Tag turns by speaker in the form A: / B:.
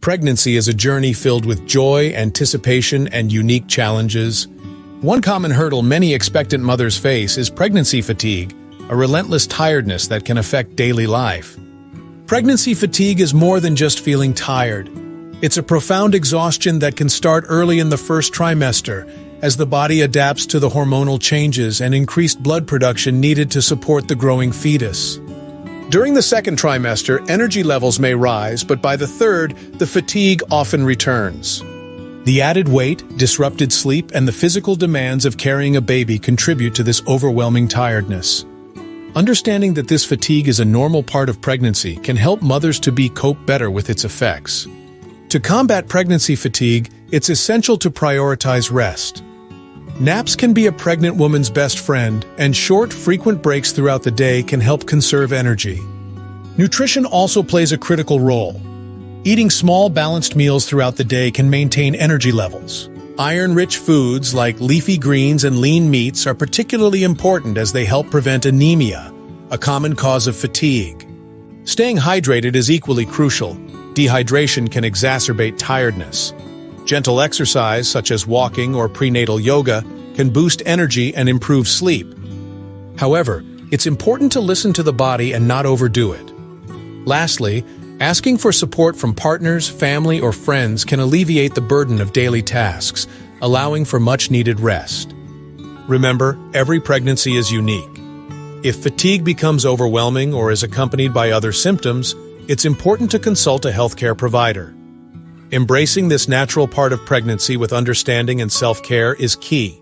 A: Pregnancy is a journey filled with joy, anticipation, and unique challenges. One common hurdle many expectant mothers face is pregnancy fatigue, a relentless tiredness that can affect daily life. Pregnancy fatigue is more than just feeling tired. It's a profound exhaustion that can start early in the first trimester, as the body adapts to the hormonal changes and increased blood production needed to support the growing fetus. During the second trimester, energy levels may rise, but by the third, the fatigue often returns. The added weight, disrupted sleep, and the physical demands of carrying a baby contribute to this overwhelming tiredness. Understanding that this fatigue is a normal part of pregnancy can help mothers to cope better with its effects. To combat pregnancy fatigue, it's essential to prioritize rest. Naps can be a pregnant woman's best friend, and short, frequent breaks throughout the day can help conserve energy. Nutrition also plays a critical role. Eating small, balanced meals throughout the day can maintain energy levels. Iron-rich foods like leafy greens and lean meats are particularly important as they help prevent anemia, a common cause of fatigue. Staying hydrated is equally crucial. Dehydration can exacerbate tiredness. Gentle exercise, such as walking or prenatal yoga, can boost energy and improve sleep. However, it's important to listen to the body and not overdo it. Lastly, asking for support from partners, family, or friends can alleviate the burden of daily tasks, allowing for much-needed rest. Remember, every pregnancy is unique. If fatigue becomes overwhelming or is accompanied by other symptoms, it's important to consult a healthcare provider. Embracing this natural part of pregnancy with understanding and self-care is key.